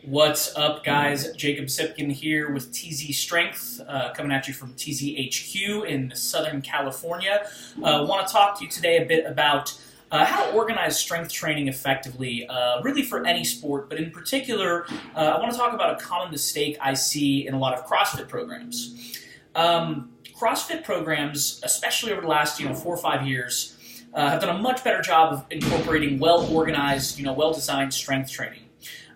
What's up, guys? Jacob Sipkin here with TZ Strength, coming at you from TZHQ in Southern California. I want to talk to you today a bit about how to organize strength training effectively, really for any sport, but in particular, I want to talk about a common mistake I see in a lot of CrossFit programs. CrossFit programs, especially over the last 4 or 5 years, have done a much better job of incorporating well-organized, well-designed strength training.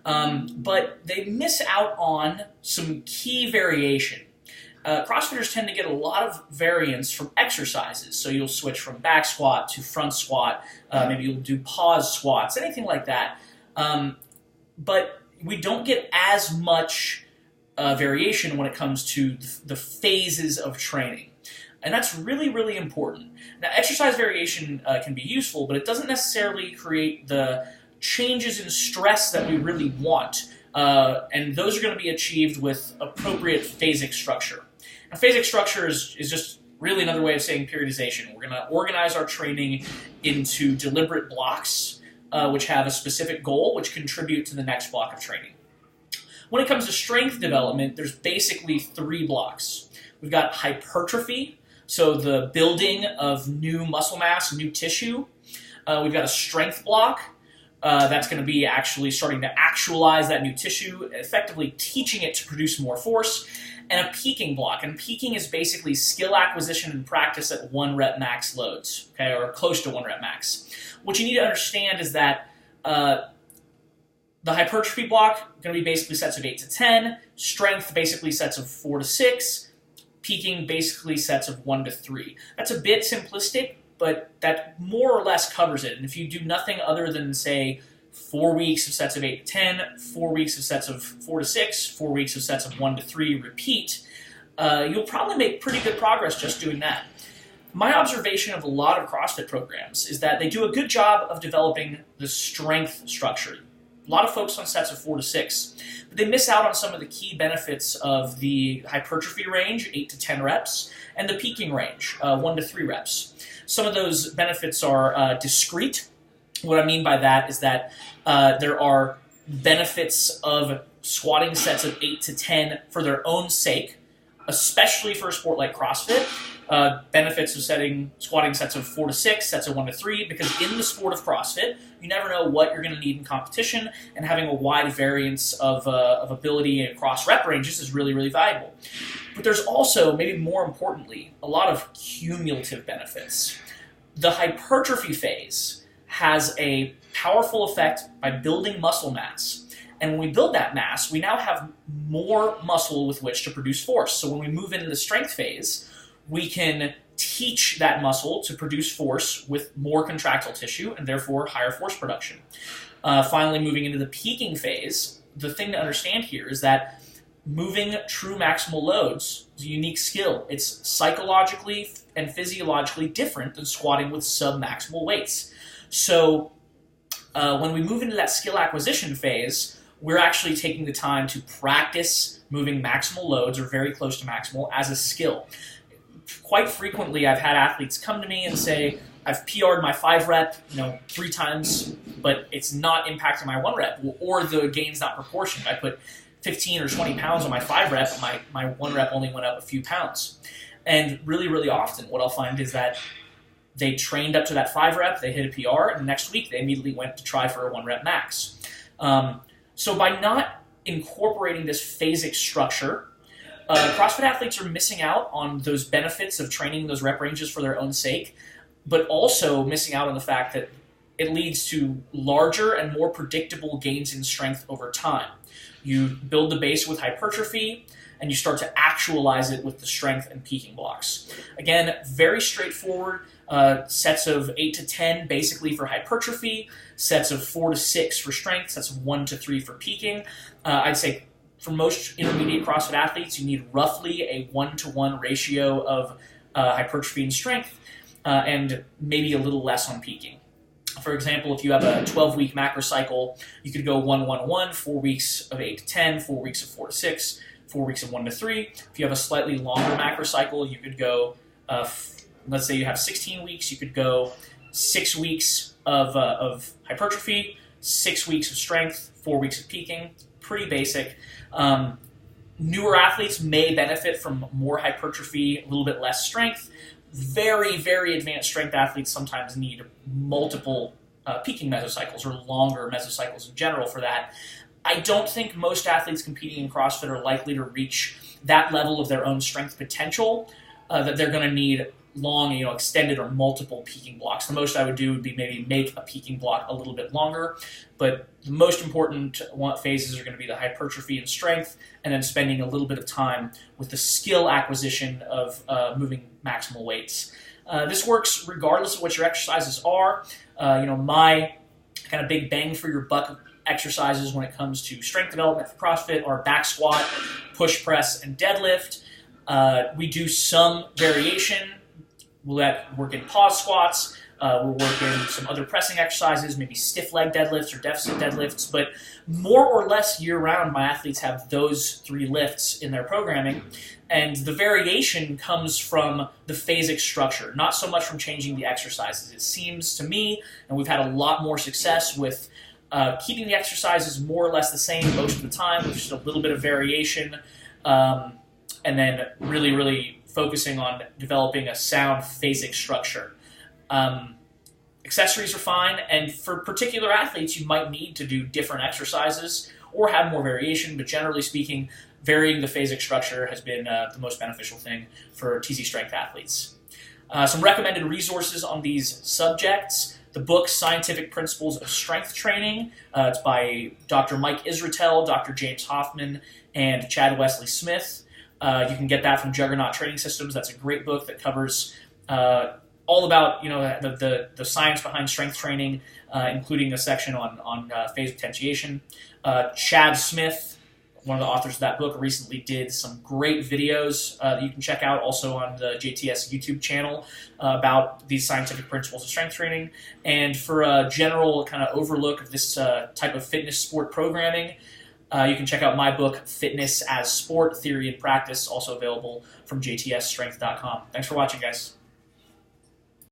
But they miss out on some key variation. CrossFitters tend to get a lot of variance from exercises. So you'll switch from back squat to front squat. Maybe you'll do pause squats, anything like that. But we don't get as much variation when it comes to the phases of training. And that's really, really important. Now, exercise variation can be useful, but it doesn't necessarily create the changes in stress that we really want, and those are going to be achieved with appropriate phasic structure. Now, phasic structure is just really another way of saying periodization. We're going to organize our training into deliberate blocks, which have a specific goal, which contribute to the next block of training. When it comes to strength development, there's basically 3 blocks. We've got hypertrophy, so the building of new muscle mass, new tissue. We've got a strength block. That's going to be actually starting to actualize that new tissue, effectively teaching it to produce more force, and a peaking block. And peaking is basically skill acquisition and practice at 1 rep max loads, okay, or close to 1 rep max. What you need to understand is that the hypertrophy block going to be basically sets of 8 to 10, strength basically sets of 4 to 6, peaking basically sets of 1 to 3. That's a bit simplistic, but that more or less covers it. And if you do nothing other than, say, 4 weeks of sets of 8 to 10, 4 weeks of sets of 4 to 6, 4 weeks of sets of 1 to 3, repeat, you'll probably make pretty good progress just doing that. My observation of a lot of CrossFit programs is that they do a good job of developing the strength structure. A lot of focus on sets of 4 to 6, but they miss out on some of the key benefits of the hypertrophy range, 8 to 10 reps, and the peaking range, 1 to 3 reps. Some of those benefits are discrete. What I mean by that is that there are benefits of squatting sets of 8 to 10 for their own sake, especially for a sport like CrossFit. Benefits of squatting sets of 4 to 6, sets of 1 to 3, because in the sport of CrossFit, you never know what you're going to need in competition, and having a wide variance of ability across rep ranges is really, really valuable. But there's also, maybe more importantly, a lot of cumulative benefits. The hypertrophy phase has a powerful effect by building muscle mass. And when we build that mass, we now have more muscle with which to produce force. So when we move into the strength phase, we can teach that muscle to produce force with more contractile tissue and therefore higher force production. Finally, moving into the peaking phase, the thing to understand here is that moving true maximal loads is a unique skill. It's psychologically and physiologically different than squatting with sub-maximal weights. So when we move into that skill acquisition phase, we're actually taking the time to practice moving maximal loads or very close to maximal as a skill. Quite frequently, I've had athletes come to me and say, I've PR'd my 5 rep, 3 times, but it's not impacting my 1 rep, or the gain's not proportionate. I put 15 or 20 pounds on my 5 rep, my 1 rep only went up a few pounds. And really, really often, what I'll find is that they trained up to that 5 rep, they hit a PR, and the next week they immediately went to try for a 1 rep max. So by not incorporating this phasic structure, CrossFit athletes are missing out on those benefits of training those rep ranges for their own sake, but also missing out on the fact that it leads to larger and more predictable gains in strength over time. You build the base with hypertrophy, and you start to actualize it with the strength and peaking blocks. Again, very straightforward. Sets of 8 to 10 basically for hypertrophy, sets of 4 to 6 for strength, sets of 1 to 3 for peaking. I'd say for most intermediate CrossFit athletes, you need roughly a 1-to-1 ratio of hypertrophy and strength, and maybe a little less on peaking. For example, if you have a 12-week macro cycle, you could go 1-1-1, 4 weeks of 8 to 10, 4 weeks of 4 to 6, 4 weeks of 1 to 3. If you have a slightly longer macro cycle, you could go, let's say you have 16 weeks, you could go 6 weeks of hypertrophy, 6 weeks of strength, 4 weeks of peaking. pretty basic. Newer athletes may benefit from more hypertrophy, a little bit less strength. Very, very advanced strength athletes sometimes need multiple peaking mesocycles or longer mesocycles in general for that. I don't think most athletes competing in CrossFit are likely to reach that level of their own strength potential that they're going to need long, extended or multiple peaking blocks. The most I would do would be maybe make a peaking block a little bit longer, but the most important phases are going to be the hypertrophy and strength, and then spending a little bit of time with the skill acquisition of moving maximal weights. This works regardless of what your exercises are. My kind of big bang for your buck exercises when it comes to strength development for CrossFit are back squat, push press, and deadlift. We do some variation. We'll work in pause squats. We'll work in some other pressing exercises, maybe stiff leg deadlifts or deficit deadlifts. But more or less year-round, my athletes have those 3 lifts in their programming. And the variation comes from the phasic structure, not so much from changing the exercises. It seems to me, and we've had a lot more success with keeping the exercises more or less the same most of the time, with just a little bit of variation, and then really, really focusing on developing a sound phasic structure. Accessories are fine, and for particular athletes, you might need to do different exercises or have more variation, but generally speaking, varying the phasic structure has been the most beneficial thing for TZ strength athletes. Some recommended resources on these subjects: the book Scientific Principles of Strength Training. It's by Dr. Mike Israetel, Dr. James Hoffman, and Chad Wesley Smith. You can get that from Juggernaut Training Systems. That's a great book that covers all about the science behind strength training, including a section on phase potentiation. Chad Smith, one of the authors of that book, recently did some great videos that you can check out also on the JTS YouTube channel about these scientific principles of strength training. And for a general kind of overlook of this type of fitness sport programming, you can check out my book, Fitness as Sport, Theory and Practice, also available from jtsstrength.com. Thanks for watching, guys.